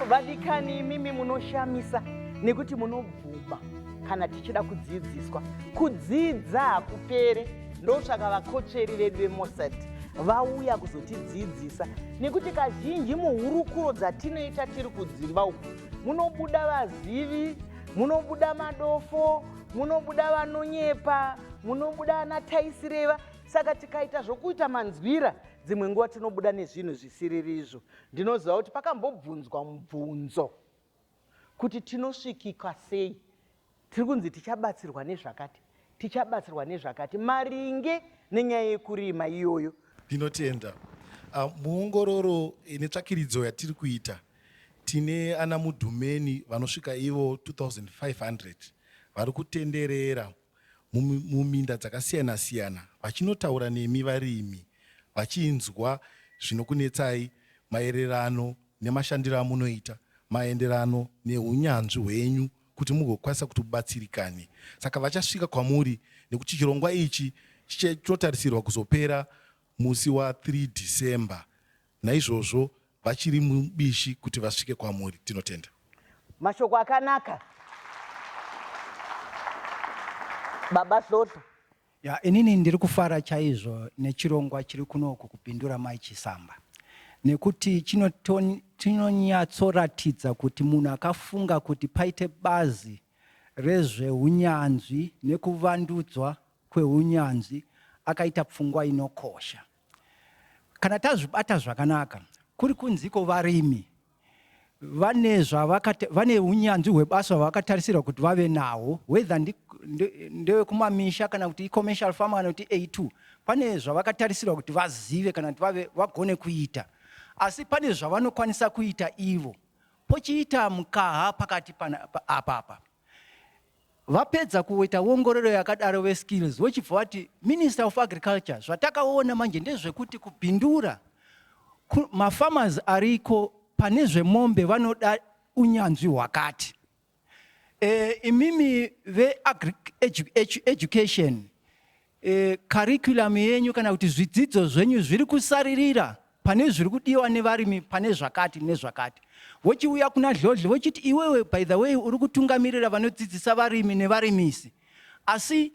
Vadikani mimi munoshamisa nekuti munobvuma kana tichida kudzidziswa. Kudzidza kupere ndotsvaka vakotsveri vedu veMossad vauya kuzotidzidzisa nekuti kazhinji muhurukuro dzatinoita tiri kudzimba uku munobuda vazivi, munobuda madofo, munobuda vanonyepa, munobuda ana taisireva. Saka tikaita zvokuita manzwira dzimwe nguva tinobuda nezvinhu zvisiri izvo. Ndinoziva kuti pakambobvunzwa mubvunzo kuti tinosvikika sei. Tiri kunzi tichabatsirwa nezvakati, tichabatsirwa nezvakati maringe nenyaya yekurima iyoyo. Ndinotenda muongororo netsvakiridzo yatiri kuita tine ana mudhumeni vanosvika ivo 2500 vari kutenderera muminda dzakasiyana siyana vachinotaura nemi varimi vachinzwa zvinokunetsai maererano nemashandiro amunoita maenderano neunyanzvi hwenyu kuti mugokwanisa kuti mubatsirikane. Saka vachasvika kwamuri nekuti chirongwa ichi chinotarisirwa kuzopera musi wa 3 December. Naizvozvo vachiri mubishi kuti vasvike kwamuri. Tinotenda. Mashoko akanaka. Baba Hlotlo. Ya, inini ndiri kufara chaizvo nechirongwa chiri kunoku kupindura Mai Chisamba. Nekuti chinonyatsoratidza kuti munhu akafunga kuti paite bazi rezveunyanzvi nekuvandudzwa kweunyanzvi akaita pfungwa inokosha. Kana tazvibata zvakanaka, kuri kunziko varimi vane unyanzvi hwebasa hwavakatarisirwa kuti vave nawo, whether ndewe kumamisha kana kuti commercial farmer kana kuti A2, pane zvavakatarisirwa kuti vazive kana kuti vagone kuita. Asi pane zvavanokwanisa kuita ivo. Pochiita mukaha pakati apapa. Vapedza kuita ongororo yakadaro ve-skills, vochibva vati Minister of Agriculture, zvatakaona manje ndezvekuti kupindura mafarmers ariko pane zvemombe vanoda unyanzvi hwakati. Imimi ve-education, curriculum yenyu kana kuti zvidzidzo zvenyu zviri kusaririra pane zviri kudiwa nevarimi pane zvakati nezvakati. Vochiuya kuna Hlodle vochiti iwewe by the way uri kutungamirira vanodzidzisa varimi nevarimisi. Asi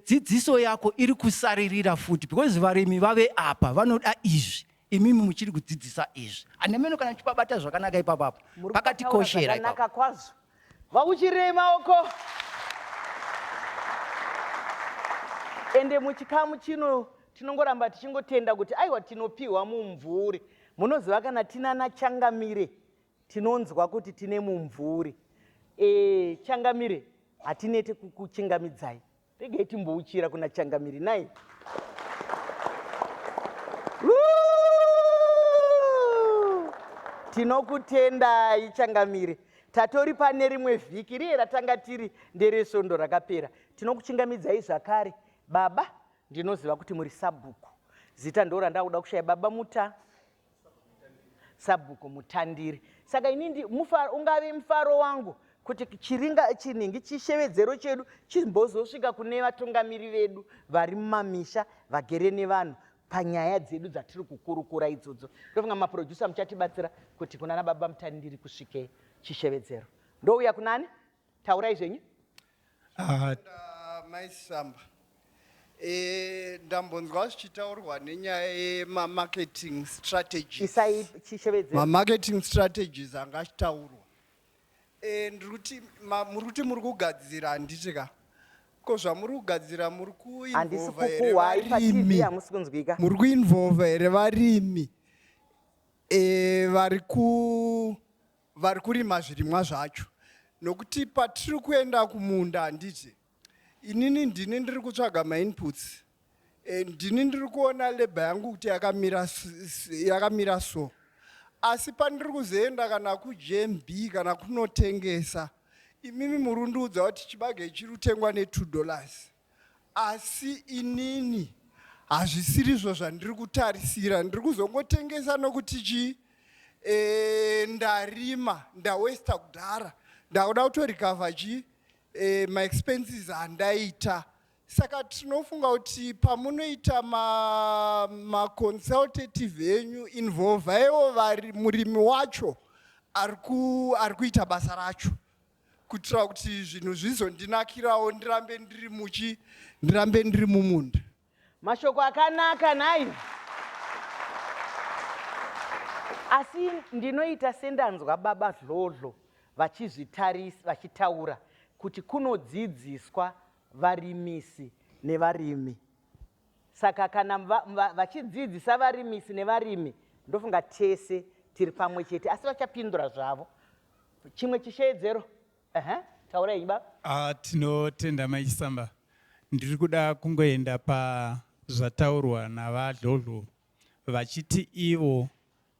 dzidziso yako iri kusaririra futi because varimi vave apa vanoda izvi. Imimi muchiri kudzidzisa izvi. Anemeno kana chipabata zvakanaka ipapapo. Pakati koshera ipapo. Kwazo. Vauchirema oko. Ende muchikamu chino tinongoramba tichingotenda kuti aiwa tinopiwa mumvuri. Munoziva kana tinana Changamire tinonzwa kuti tine mumvuri. Changamire hatinete kukuchingamidzai. Regai timbouchira kuna Changamire nai. Tinokutendai Changamire. Tatori pane rimwe vhiki riye ratanga tiri nderesondo rakapera. Tinokuchingamidzai zvakare. Baba, ndinoziva kuti muri Sabhuku. Zita ndo randakuda kushaya baba Sabhuku Mutandiri. Saka inini ungave mufaro wangu kuti chinhingi chishevedzero chedu chimbozosvika kune vatungamiri vedu vari mumamisha vagere nevanhu panyaya dzedu dzatiri kukurukura idzodzo. Ndofunga maproducer muchatibatsira kuti kunana baba Mutandiri kusvike chishevedzero. Ndouya kunani? Taurai zvenyu. Mai Chisamba. Ndambonzwa zvichitaurwa nenyaya yema-marketing strategies. Ma-marketing strategies angachitaurwa. Ndikuti muri kugadzira handitika. Ko zvamuri kugadzira muri kuinvolva here varimi. Muri kuinvolva here varimi. Vari kurima zvirimwa zvacho. Nokuti patiri kuenda kumunda handiti. Inini ndini ndiri kutsvaga ma-inputs. Ndini ndiri kuona labor yangu kuti yakamira so. Asi pandiri kuzoenda kana kuJMB kana kunotengesa. Imimi murunduudza kuti chibage chiri kutengwa ne$2. Asi inini hazvisirizvo zvandiri kutarisira. Ndiri kuzongotengesa nokuti ndarima ndawesta kudhara. Ndakuda kutorikavha ma-expenses handaita. Saka tinofunga kuti pamunoita ma-consultative enyu involve ivo vari murimi wacho ari kuita basa racho kuitira kuti zvinhu zvizondinakirawo ndirambe ndiri mumunda. Mashoko akanaka nhai. Asi ndinoita sendanzwa baba Dlodlo vachitaura kuti kunodzidziswa varimisi nevarimi. Saka kana vachidzidzisa varimisi nevarimi, ndofunga tese tiri pamwe chete, asi vachapindura zvavo. Chimwe chishedzero. Taurai baba. Tinotenda Maisamba. Ndiri kuda kungoenda pazvataurwa navaDlodlo vachiti ivo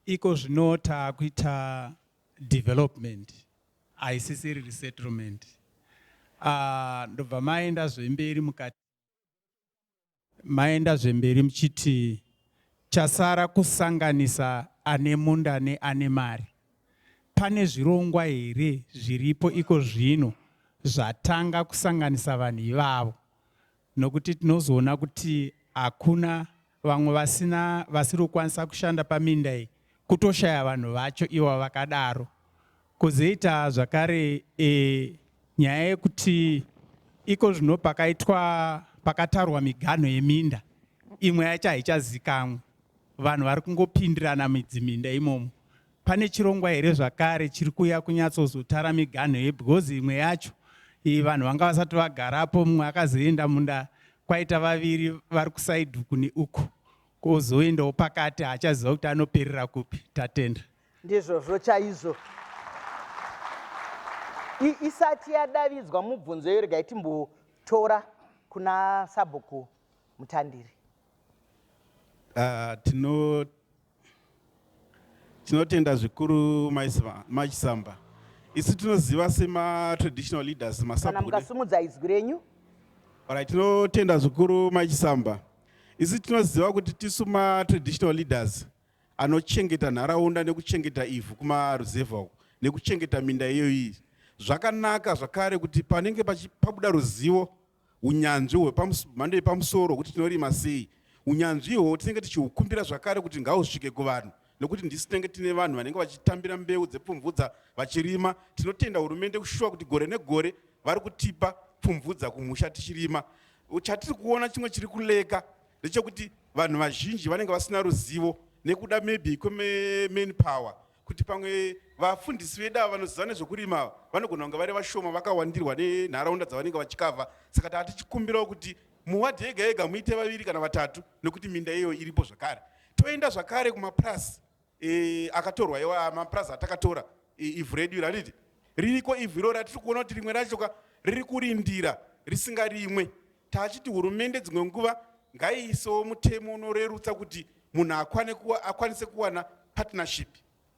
iko zvinota kuita development, haisisiri resettlement. Ndobva maenda zvemberi mukati, maenda zvemberi muchiti chasara kusanganisa ane munda neane mari. Pane zvirongwa here zviripo iko zvino zvatanga kusanganisa vanhu ivavo, nokuti tinozoona kuti hakuna vamwe vasiri kukwanisa kushanda paminda iyi, kutoshaya vanhu vacho ivo vakadaro. Kuzoita zvakare nyaya yekuti iko zvino pakatarwa miganho yeminda, imwe yacho haichazikamwe, vanhu vari kungopindirana midziminda imomo. Pane chirongwa here zvakare chiri kuya kunyatsozotara miganho because imwe yacho vanhu vanga vasati vagarapo, mumwe akazoenda munda kwaita vaviri vari kusaidhi kune uku, kozoendawo pakati haachaziva kuti anoperera kupi. Tatenda. Ndizvozvo chaizvo. Isati yadavidzwa mubvunzo iyo, regai timbotora kuna Sabhuku Mutandiri. Tinotenda zvikuru Maisamba. Isi tinoziva sema traditional leaders Kana maSabhuku. mukasimudza izwi renyu. Alright, tinotenda zvikuru Maisamba. Isi tinoziva kuti tisu traditional leaders anochengeta nharaunda nekuchengeta ivhu kumaruzevha uku nekuchengeta minda iyoyi. Zvakanaka zvakare kuti panenge pabuda ruzivo, unyanzvi hwemhando yepamusoro kuti tinorima sei, unyanzvi ihwo tinenge tichihukumbira zvakare kuti ngahusvike kuvanhu, nokuti ndisi tinenge tine vanhu vanenge vachitambira mbeu dzepfumvudza vachirima. Tinotenda hurumende kushuwa kuti gore negore vari kutipa pfumvudza kumusha tichirima. Chatiri kuona chimwe chiri kuleka ndechekuti vanhu vazhinji vanenge vasina ruzivo nekuda maybe kwemain power, kuti pamwe vafundisi vedu ava vanoziva nezvekurima vanogona kunge vari vashoma vakawandirwa nenharaunda dzavanenge vachikavha. Saka tatichikumbirawo kuti muwadhi yega yega muite vaviri kana vatatu, nekuti minda iyo iripo zvakare. Toenda zvakare kumapurasi akatorwa iwa mapurasi atakatora ivhu redu irariti ririko ivhu iro ratiri kuona kuti rimwe racho riri kurindira risingarimwe. Tachiti hurumende dzimwe nguva ngaiisewo mutemo unorerutsa kuti munhu akwanise kuwana partnership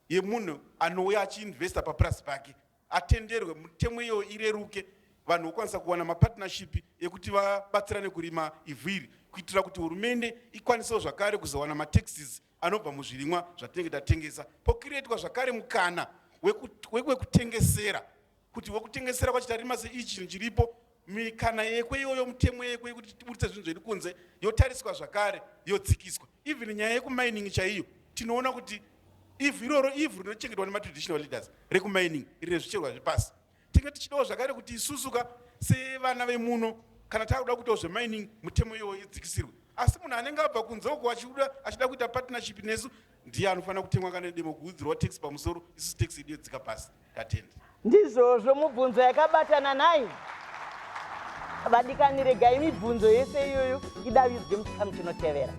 yemunhu anouya achiinvesta papurasi pake, atenderwe, mutemo iyo ireruke, vanhu vokwanisa kuwana mapartnership ekuti vabatsirane kurima ivhu iri, kuitira kuti hurumende ikwanisewo zvakare kuzowana mataxes anobva muzvirimwa zvatinenge tatengesa. Pokiretwa zvakare mukana wekutengesera, kuti wekutengesera kwachitarima seichi chinhu chiripo, mikana yekwe iyoyo mutemo yekwe yekuti tiburitse zvinhu zviri kunze yotariswa zvakare yodzikiswa. Even nyaya yekumining chaiyo tinoona kuti ivhu iroro ivhu rinochengetwa nematraditional leaders rekumining rine zvicherwa zvepasi. Tinge tichidawo zvakare kuti isusuka sevana vemuno kana takuda kuitawo zvemining mutemo iyoyo idzikisirwe. Asi munhu anenge abva kunze uko achida kuita partnership nesu ndiye anofanira kutemwa kana demo kuudzirwa tax pamusoro, isusu tax yedu yodzika pasi. Tatenda. Ndizvozvo mubvunzo yakabatana nayo. Vadikani regai mibvunzo yese iyoyo idavidzwe muchikamu chinotevera.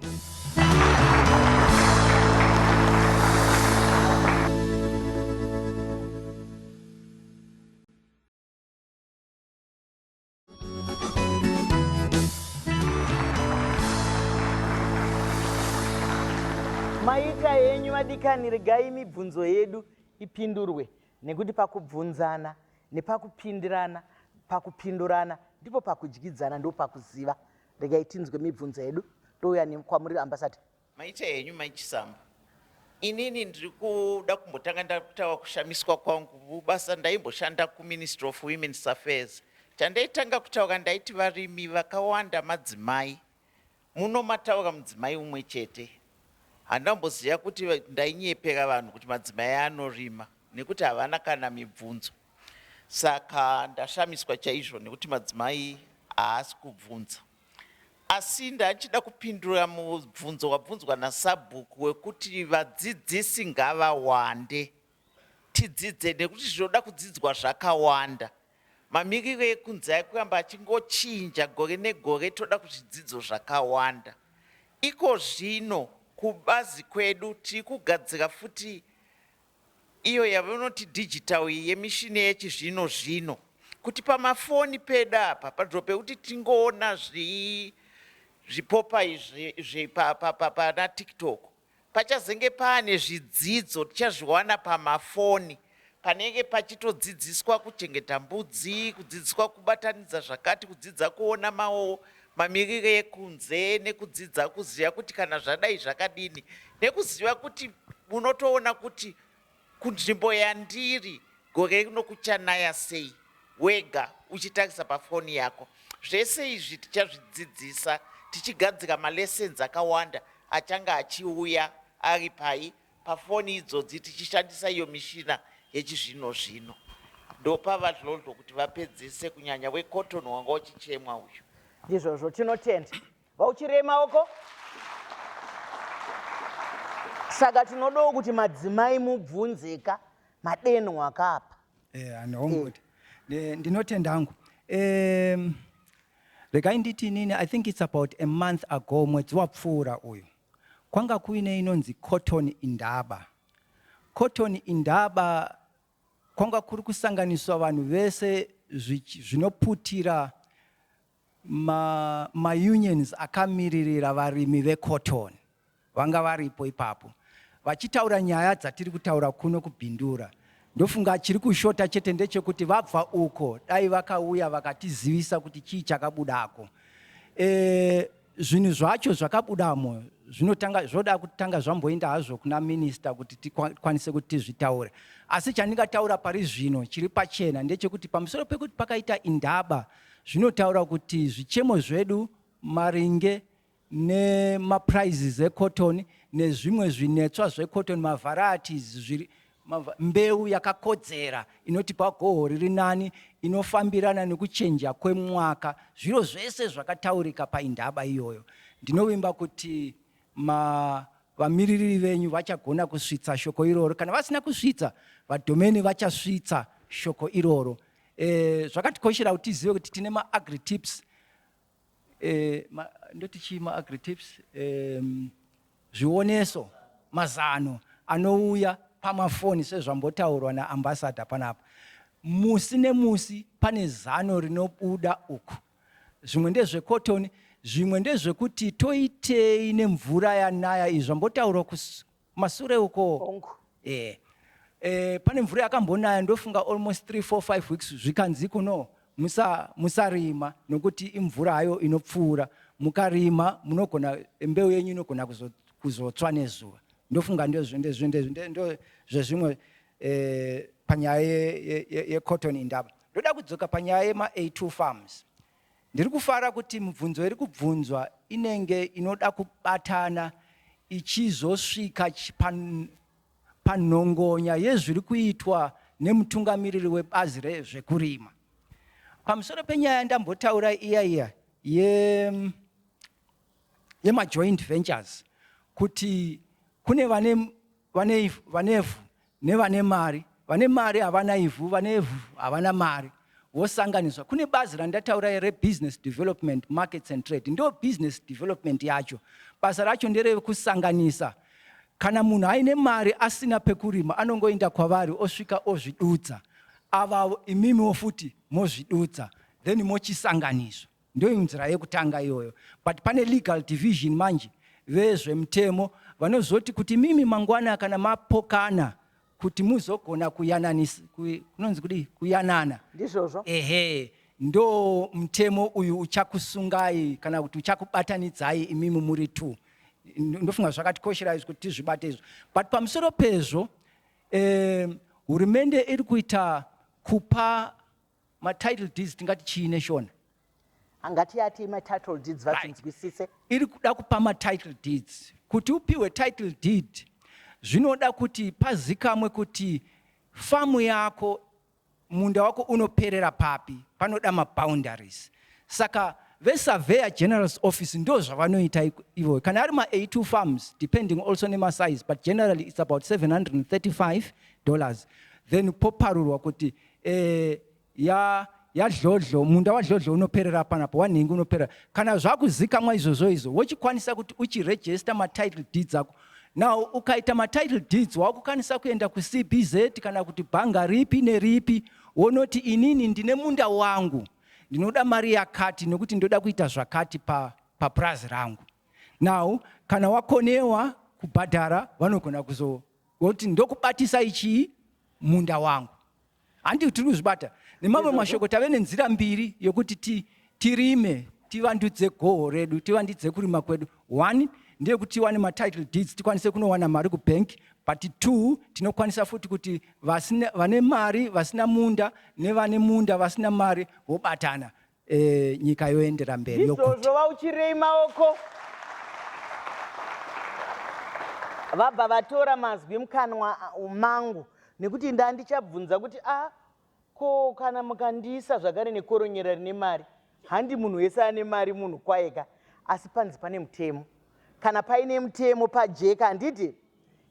Maita yenyu vadikani regai mibvunzo yedu ipindurwe, nekuti pakubvunzana nepakupindirana pakupindurana ndipo pakudyidzana ndipo pakuziva. Regai tinzwe mibvunzo yedu. Touya kwamuri ambassador. Maita yenyu Maichisamba. Inini ndiri kuda kumbotanga ndataura kushamiswa kwangu basa ndaimboshanda kuMinistry of Women's Affairs. Chandaitanga kutaura ndaiti varimi vakawanda madzimai. Muno mataura mudzimai umwe chete. Handamboziva kuti ndainyepera vanhu kuti madzimai anorima. nekuti havana kana mibvunzo. Saka ndashamiswa chaizvo nekuti madzimai haasi kubvunza. Asi ndachida kupindura mubvunzo wabvunzwa naSabhuku wekuti vadzidzisi ngavawande. Tidzidze nekuti zvinoda kudzidzwa zvakawanda. Mamiriro ekunze akuyamba achingochinja gore negore, toda kuti zvidzidzo zvakawanda. Iko zvino kubazi kwedu tiri kugadzira futi iyo yavanoti digital yemishini yechizvino zvino, kuti pamafoni pedu apa padro pekuti tingoona zvipopai pana TikTok, pachazenge pane zvidzidzo tichazviwana pamafoni, panenge pachitodzidziswa kuchengeta mbudzi, kudzidziswa kubatanidza zvakati, kudzidza kuona mamiriro ekunze, nekudzidza kuziva kuti kana zvadai zvakadini, nekuziva kuti unotoona kuti kunzvimbo yandiri gore rino kuchanaya sei wega uchitarisa pafoni yako. Zvese izvi tichazvidzidzisa tichigadzira malessons akawanda achanga achiuya ari pafoni idzodzi tichishandisa iyo mishina yechizvino zvino. Ndopa vadlodlo kuti vapedzise, kunyanya weCotton wanga uchichemwa uyu. Ndizvozvo tinotenda. Vauchirema maoko. Saka tinodo kuti madzimai mubvunzika madenwa akapa. Anongoti. Ndinotenda hangu. Regai nditi nini, I think it's about a month ago mwedzi wapfuura uyu. Kwanga kuine inonzi Cotton Indaba. Cotton Indaba kwanga kuri kusanganiswa vanhu vese zvinoputira ma-unions akamiririra varimi veCotton. Vanga varipo ipapo. Vachitaura nyaya dzatiri kutaura kuno kubhindura. Ndofunga chiri kushota chete ndechekuti vabva uko dai vakauya vakatizivisa kuti chii chakabudako. Zvinhu zvacho zvakabudamo zvoda kutanga zvamboenda hazvo kuna minista kuti tikwanise kuti tizvitaure. Asi chandingataura pari zvino chiri pachena ndechekuti pamusoro pekuti pakaita indaba, zvinotaura kuti zvichemo zvedu maringe nemaprizes eCotton nezvimwe zvinetswa zveCotton, mavarieties, mbeu yakakodzera inotipa goho riri nani, inofambirana nekuchenja kwemwaka, zviro zvese zvakataurika paindaba iyoyo. Ndinovimba kuti vamiriri venyu vachagona kusvitsa shoko iroro, kana vasina kusvitsa vadhomeni vachasvitsa shoko iroro. Zvakatikoshera kuti tizive kuti tine ma-agri-tips, ndoti chii ma-agri-tips, zvioneso, mazano anouya pamafoni sezvambotaurwa naambassador panapa. Musi nemusi pane zano rinobuda uku. Zvimwe ndezveCotton, zvimwe ndezvekuti toitei nemvura yanaya, izvi zvambotaurwa kumasure uko. Pane mvura yakambonaya ndofunga almost 3, 4, 5 weeks zvikanzi kuno musarima nokuti imvura hayo inopfuura. Mukarima munogona mbeu yenyu inogona kuzotsva nezuva. Ndofunga ndezvimwe panyaya yeCotton Indaba. Ndoda kudzoka panyaya yema-A2 farms. Ndiri kufara kuti mibvunzo iri kubvunzwa inenge inoda kubatana ichizosvika panhongonya yezviri kuitwa nemutungamiriri webazi rezvekurima. Pamusoro penyaya ndambotaura iya yema-joint ventures, kuti kune vanevhu nevane mari. Vane mari havana ivhu, vanevhu havana mari. Vosanganiswa. Kune bazi randataura re-business development, markets and trade. Ndo business development yacho. Basa racho ndere kusanganisa. Kana munhu aine mari asina pekurima, anongoenda kwavari osvika ozvidutsa. Ava imimiwo futi mozvidutsa. Then mochisanganiswa. Ndo nzira yekutanga iyoyo. But pane legal division manje vezvemutemo vanozoti kuti mimi mangwana kana mapokana kuti muzogona kuyanana. Ndizvozvo. Ndo mutemo uyu uchakusungai kana kuti uchakubatanidzai imimi muri 2. Ndofunga zvakatikoshera izvi kuti tizvibate izvo. But pamusoro pezvo, hurumende iri kuita kupa ma-title deeds, tingati chii neshona? Angati ati ma-title deeds vatinzwisise. Iri kuda kupa ma-title deeds. Kuti upiwe title deed, zvinoda kuti pazikamwe kuti famu yako, munda wako unoperera papi, panoda maboundaries. Saka vesurveyor general's office ndo zvavanoita ivo. Kana ari ma A2 farms, depending also on size, but generally it's about $735. Then poparurwa kuti ya dlodlo, munda wa dlodlo unoperera panapo, waningi unoperera. Kana zvakuzikamwa izvozvo wochikwanisa kuti uchiregister ma-title deeds ako. Now ukaita ma-title deeds wakukwanisa kuenda ku-CBZ kana kuti bhanga ripi neripi, wonoti inini ndine munda wangu, ndinoda mari yakati nekuti ndoda kuita zvakati papurazi rangu. Now kana wakonewa kubhadhara, vanogona kuzoti ndokubatisa ichi munda wangu. Handi tiri kuzvibata. Nemamwe mashoko tave nenzira mbiri yokuti tirime, tivandudze goho redu, tivandudze kurima kwedu. One, ndiye kuti tiwane ma-title deeds, tikwanise kunowana mari kubank. But two, tinokwanisa futi kuti vane mari, vasina munda, nevane munda, vasina mari, vobatana. Nyika yoendera mberi. Izvozvo vauchirei maoko. Vabva vatora mazwi mukanwa mangu. Nekuti ndandichabvunza kuti ko kana mukandiisa zvakare nekoronyera rine mari, handi munhu wese ane mari munhu kwaega, asi panzi pane mutemo. Kana paine mutemo pajeka, handiti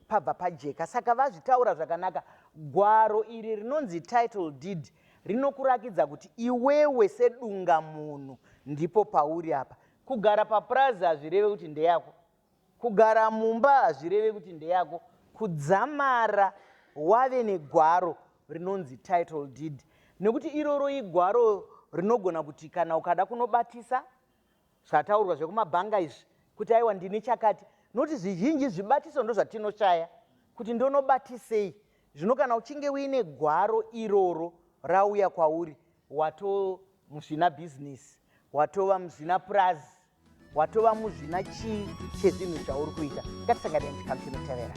pabva pajeka. Saka vazvitaura zvakanaka. Gwaro iri rinonzi title deed rinokurakidza kuti iwewe sedunga munhu ndipo pauri apa. Kugara papurazi hazvireve kuti ndeyako. Kugara mumba hazvireve kuti ndeyako. Kudzamara wave negwaro rinonzi title deed. Nekuti iroro igwaro rinogona kuti kana ukada kunobatisa, zvataurwa zvekumabhanga izvi, kuti aiwa ndine chakati, noti zvizhinji zvibatiso ndo zvatinoshaya, kuti ndonobatisei. Zvino kana uchinge uine gwaro iroro rauya kwauri, wato muzvina business, watova muzvina purazi, watova muzvina chii chezvinhu zvauri kuita. Ngatisanganire chikamu chinotevera.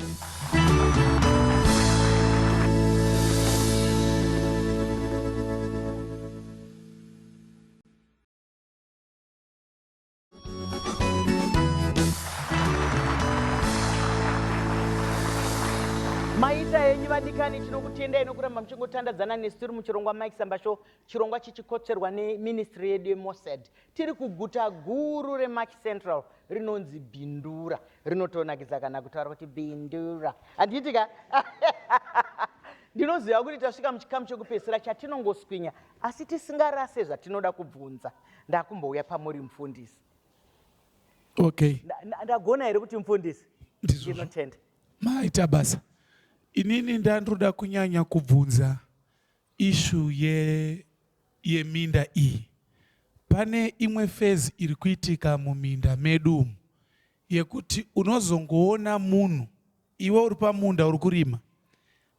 Maita henyu vadikani, tinokutendai nokuramba muchingotandadzana nesu tiri muchirongwa Mike Samba Show, chirongwa chichikotsirwa neministry yedu yeMossad. Tiri kuguta guru reMarch Central rinonzi Bindura. Rinotonakidza kana kutaura kuti Bindura. Handitika? Ndinoziva kuti tasvika muchikamu chekupedzisira chatinongoswinya, asi tisingarase zvatinoda kubvunza. Ndakumbouya pamuri mufundisi. Okay. Ndagona here kuti mufundisi? Ndinotenda. Maita basa. Inini ndandoda kunyanya kubvunza ishu yeminda iyi. Pane imwe phase iri kuitika muminda medu yekuti unozongoona munhu, iwe uri pamunda uri kurima,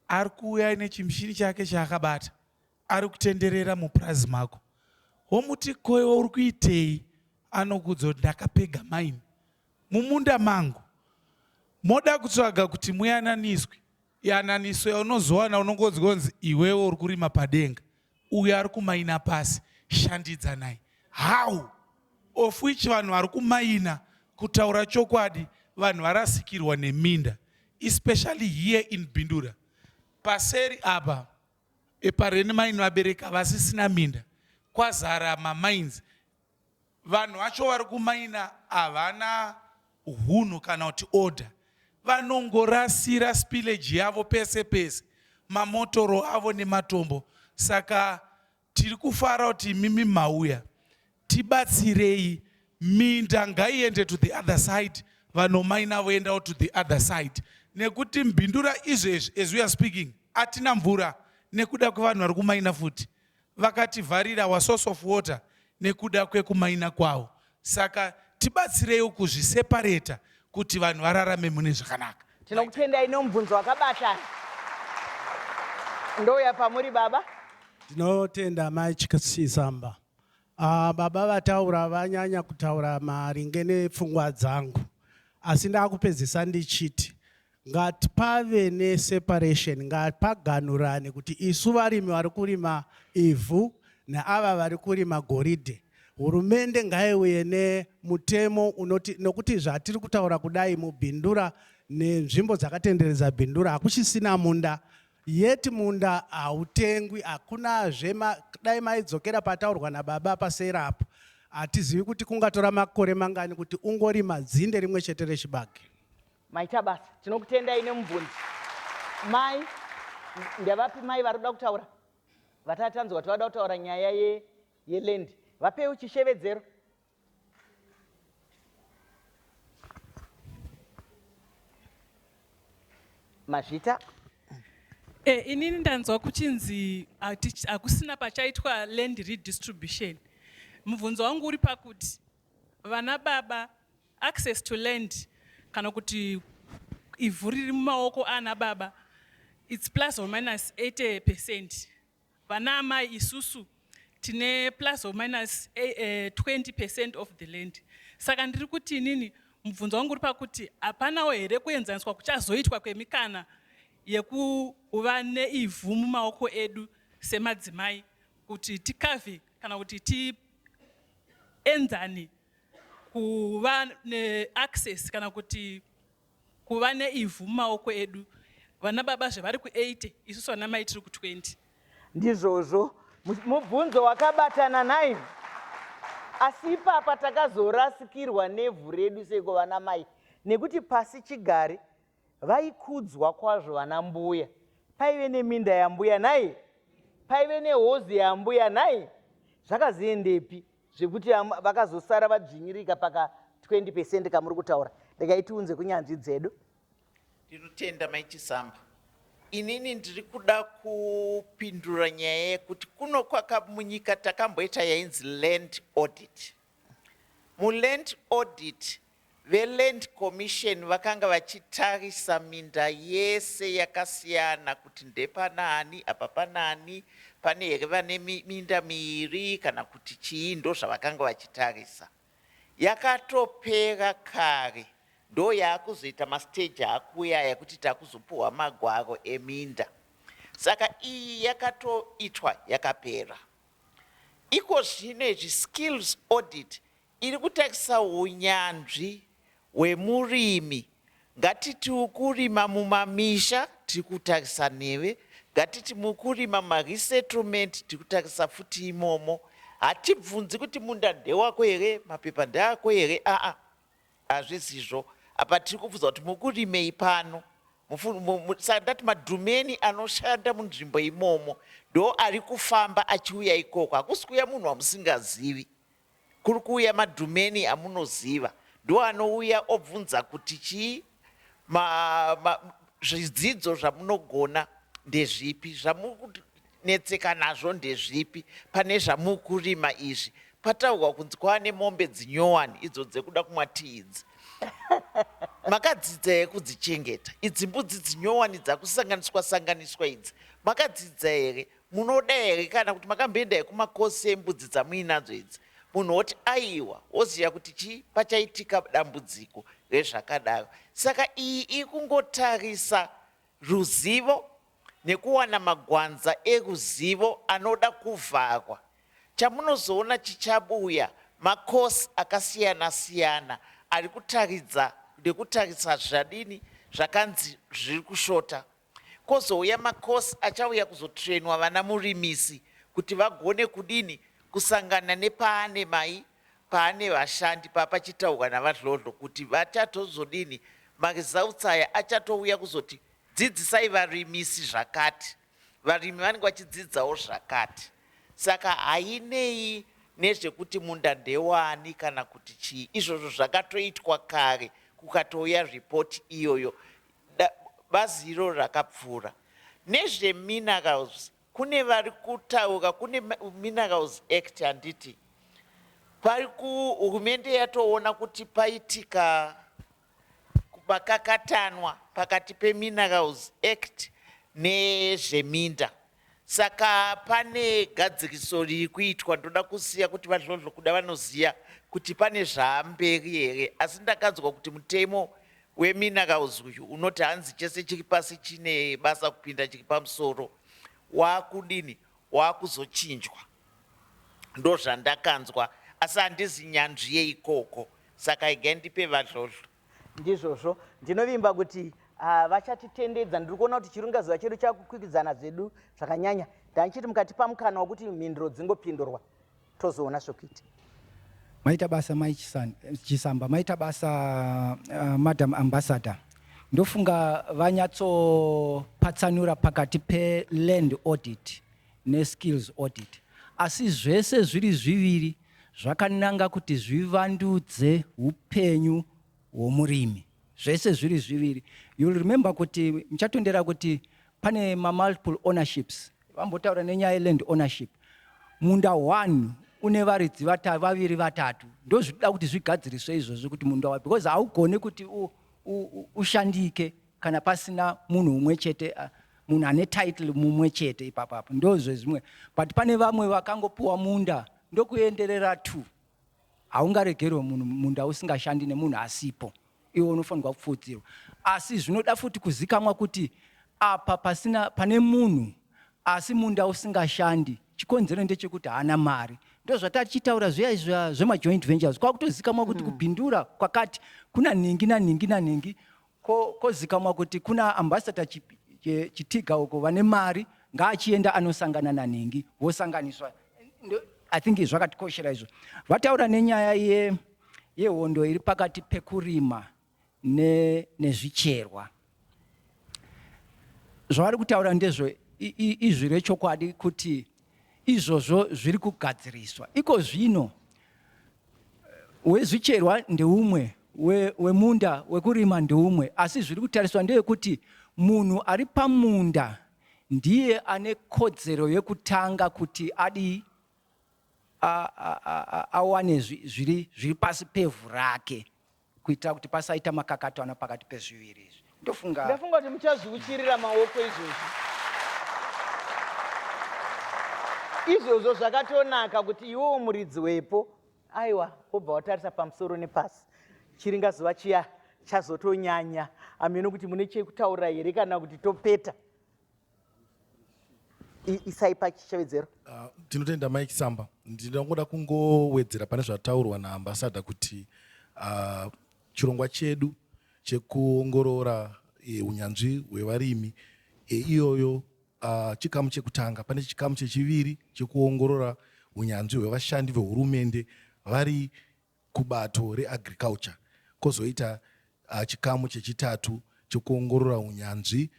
ari kuuya nechimushini chake chaakabata, ari kutenderera mupurazi mako. Womuti koiwe uri kuitei? Anokudza kuti ndakapega maini mumunda mangu. Moda kutsvaga kuti muyananiswe. Yananiswe unozowana unongozi iwewe uri kurima padenga, uyo ari kumaina pasi, shandidza naye. How? Of which vanhu vari kumaina, kutaura chokwadi, vanhu varasikirwa neminda, especially here in Bindura. Paseri apa, epareni maini vabereka vasisina minda, kwazara mamains. Vanhu vacho vari kumaina havana hunhu kana kuti order. Vanongorasira spillage yavo pese pese, mamotoro avo nematombo. Saka tiri kufara kuti mimi mauya, tibatsirei, minda ngaiende to the other side, vanomaina voenda to the other side. Nekuti Bindura izvezvi, as we are speaking, atina mvura nekuda kwevanhu vari kumaina futi. Vakativharira our source of water nekuda kwekumaina kwavo. Saka tibatsirei kuzviseparata kuti vanhu vararame mune zvakanaka. Tinokutendai nomubvunzo wakabatana. Ndouya pamuri baba. Ndinotenda Mike Samba. Baba vataura vanyanya kutaura maringe nepfungwa dzangu. Asi ndakupedzisa ndichiti ngatipave neseparation, ngatipaganurane kuti isu varimi vari kurima ivhu neava vari kurima goridhe. Hurumende ngaiuye nemutemo unoti, nokuti zvatiri kutaura kudai muBindura nenzvimbo dzakatenderedza Bindura hakuchisina munda. yeti munda hautengwi, hakunazve dai maidzokera pataurwa nababa pasera apo, hatizivi kuti kungatora makore mangani kuti ungorima dzinde rimwe chete rechibage. Maita basa, tinokutendai nemubvunzi. Mai, ndavapi mai vari kuda kutaura? Vatatanzwa kuti vada kutaura nyaya yeland. Vapeu chishevedzero. Mazvita? Inini ndanzwa kuchinzi hakusina pachaitwa land redistribution. Mubvunzo wangu uri pakuti vana baba access to land kana kuti ivhu riri mumaoko ana baba it's plus or minus 80%. Vana amai isusu tine plus or minus 20% of the land. Saka ndiri kuti inini mubvunzo wangu uri pakuti hapanawo here kuenzaniswa kuchazoitwa kwemikana yekuva neivhu mumaoko edu semadzimai kuti tikavhe kana kuti tienzane kuva neaccess kana kuti kuva neivhu mumaoko edu. Vana baba zvevari ku80 isusu vana mai tiri ku20. Ndizvozvo mubvunzo wakabatana nayo. Asi ipapa takazorasikirwa nevhu redu seko vana mai, nekuti pasi chigare vaikudzwa kwazvo vana mbuya. Paive neminda yambuya nai, paive nehozi yambuya nai. Zvakazoendepi zvekuti vakazosara vadzvinyirika paka 20% kamuri kutaura? Ndakaitiunze kunyanzvi dzedu. Ndinotenda maichisamba. Inini ndiri kuda kupindura nyaya yekuti kuno munyika takamboita yainzi land audit. Muland audit veland commission vakanga vachitarisa minda yese yakasiyana kuti ndepanani apa panani, pane here vane minda miiri kana kuti chii, ndo zvavakanga vachitarisa. Yakatopera kare, ndo yakuzoita mastage akuya yekuti takuzopuhwa magwaro eminda. Saka iyi yakatoitwa yakapera. Iko zvinezvi skills audit iri kutarisa unyanzvi hwemurimi. Ngatiti ukurima mumamisha tiri kutarisa neve, ngatiti mukurima maresettlement tiri kutarisa futi imomo. Hatibvunzi kuti munda ndewako here, mapepa ndeako here, hazvisizvo. Apa tiri kubvunza kuti mukurimei pano. Saka ndati madhumeni anoshanda munzvimbo imomo ndo ari kufamba achiuya ikoko. Hakusi kuuya munhu wamusingazivi, kuri kuuya madhumeni amunoziva. Ndo anouya obvunza kuti chii, zvidzidzo zvamunogona ndezvipi, zvamunetseka nazvo ndezvipi, pane zvamukurima izvi. Pataurwa kunzi kwaane mombe dzinyowani idzo dzekuda kumwati idzi. Makadzidza here kudzichengeta? Idzi mbudzi dzinyowani dzakusanganiswa idzi, makadzidza here? Munoda here kana kuti makamboenda kumakosi embudzi dzamuinadzo idzi? Munhu oti aiwa, woziva kuti chii pachaitika dambudziko rezvakadaro. Saka iyi ikungotarisa ruzivo nekuwana magwanza eruzivo anoda kuvharwa. Chamunozoona chichabuya makosi akasiyana siyana ari kutaridza nekutarisa zvadini zvakanzi zviri kushota. Kozouya makosi achauya kuzotrenwa vana murimisi kuti vagone kudini kusangana nepaane mai, paane vashandi papachitaurwa navadlodlo kuti vachatozodini, maresults aya achatouya kuzoti dzidzisai varimisi zvakati, varimi vanenge vachidzidzawo zvakati. Saka hainei nezvekuti munda ndewani kana kuti chii, izvozvo zvakatoitwa kare kukatouya ripoti iyoyo. Bazi iro rakapfuura. Nezveminerals, kune vari kutaura, kune Minerals Act handiti. Hurumende yatoona kuti paitika makakatanwa pakati peMinerals Act nezveminda. Saka pane gadziriso riri kuitwa, ndoda kusiya kuti vadlodlo kuda vanoziya kuti pane zvamberi here. Asi ndakanzwa kuti mutemo weminerals uyu unoti hanzi chese chiri pasi chine basa kupinda chiri pamusoro wakudini, wakuzochinjwa. Ndo zvandakanzwa, asi handizi nyanzvi yeikoko. Saka igai ndipe vadlodlo. Ndizvozvo, ndinovimba kuti vachatitendedza. Ndiri kuona kuti chiringazuva chedu chakukwikwidzana zvedu zvakanyanya. Ndandichiti mukatipa mukana wokuti mhinduro dzingopindurwa tozoona zvokuita. Maita basa Chisamba, maita basa Madam Ambassador. Ndofunga vanyatsopatsanura pakati pe-land audit ne-skills audit. Asi zvese zviri zviviri zvakananga kuti zvivandudze upenyu hwomurimi. Zvese zviri zviviri. You'll remember kuti mchatondera kuti pane multiple ownerships. Vambotaura nenyaya ye-land ownership. Munda 1 une varidzi vaviri vatatu. Ndo zvinoda kuti zvigadziriswe izvozvo kuti munda wa, because haugone kuti ushandike kana pasina munhu umwe chete, munhu ane title mumwe chete ipapapo. Ndo zvezvimwe. But pane vamwe vakangopuwa munda ndokuenderera 2. Haungaregerwe munda usingashandi nemunhu asipo. Iwo unofanirwa kupfudzirwa. Asi zvinoda futi kuzikamwa kuti apa pane munhu asi munda usingashandi. Chikonzero ndechekuti haana mari. Ndo zvatachitaura zviya zvema-joint ventures. Kwakutozikamwa kuti kupindura kwakati kuna ningi naningi naningi. Kozikamwa kuti kuna ambassador Chitiga uko vane mari ngaachienda anosangana naningi vosanganiswa. I think zvakatikoshera izvo. Vataura nenyaya yehondo iri pakati pekurima nezvicherwa. Zvavari kutaura ndezvo izvi rechokwadi kuti izvozvo zviri kugadziriswa. Iko zvino wezvicherwa ndeumwe, wemunda wekurima ndeumwe, asi zviri kutariswa ndeyekuti munhu ari pamunda ndiye ane kodzero yekutanga kuti awane zviri pasi pevhu rake kuitira kuti pasaita makakatanwa pakati pezviviri izvi. Ndafunga kuti muchazviuchirira maoko izvozvo zvakatonaka kuti iwewo muridzi wepo aiwa wobva watarisa pamusoro nepasi. Chiringazuva chiya chazotonyanya. Ameno kuti mune chekutaura here kana kuti topeta. Isaipa chishevedzero. Tinotenda Mike Samba. Ndinoda kungowedzera pane zvataurwa naambassador kuti chirongwa chedu chekuongorora unyanzvi hwevarimi iyoyo chikamu chekutanga. Pane chikamu chechiviri chekuongorora unyanzvi hwevashandi vehurumende vari kubato reagriculture. Kozoita chikamu chechitatu chekuongorora unyanzvi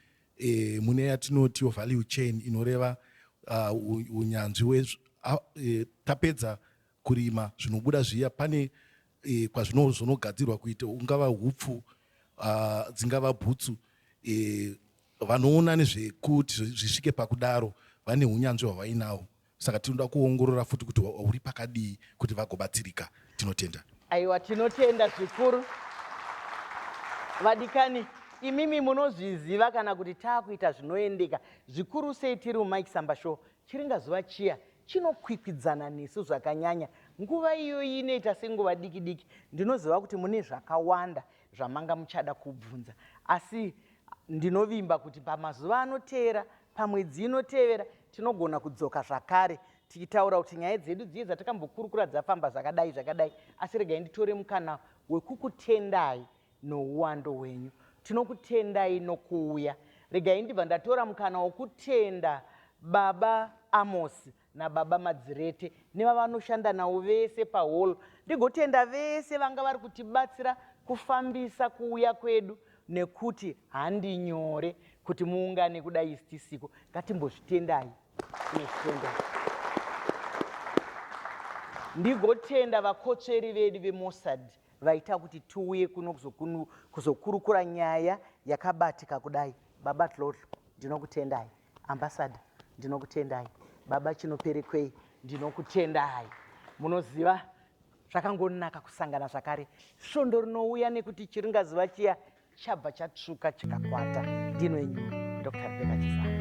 mune yatinoti value chain inoreva unyanzvi tapedza kurima zvinobuda zviya pane kwazvinogadzirwa kuita ungava hupfu dzingava bhutsu vanoona nezvekuti zvisvike pakudaro vane unyanzvi hwavainawo. Saka tinoda kuongorora futi kuti uri pakadii kuti vagobatsirika. Tinotenda. Aiwa, tinotenda zvikuru. Vadikani, imimi munozviziva kana kuti taakuita zvinoendeka. Zvikuru sei tiri muMike Samba Show. Chiringazuva chiya chinokwikwidzana nesu zvakanyanya. Nguva iyo inoita senguva diki diki. Ndinoziva kuti mune zvakawanda zvamanga muchada kubvunza. Asi ndinovimba kuti pamazuva anoteera, pamwedzi inotevera, tinogona kudzoka zvakare tichitaura kuti nyaya dzedu dziye dzatakambokurukura dzafamba zvakadai. Asi regai nditore mukana wekukutendai nouwando hwenyu. Tinokutendai nokuuya. Regai ndibva ndatora mukana wokutenda Baba Amos naBaba Madzirete nevavanoshanda navo vese pahall. Ndigotenda vese vanga vari kutibatsira kufambisa kuuya kwedu nekuti handi nyore kuti muungane kudai isitisiku. Ngatimbozvitendai. Ndigotenda vakotsveri vedu veMossad vaita kuti tiuye kuno kuzokurukura nyaya yakabatika kudai. Baba Hlodlo, ndinokutendai. Ambassador, ndinokutendai. Baba Chinoperekwei, ndinokutendai. Munoziva zvakangonaka kusangana zvakare. Svondo rinouya nekuti chiringazuva chiya chabva chatsvuka chikakwata. Ndino enyu Dr. Rebecca Chisamba.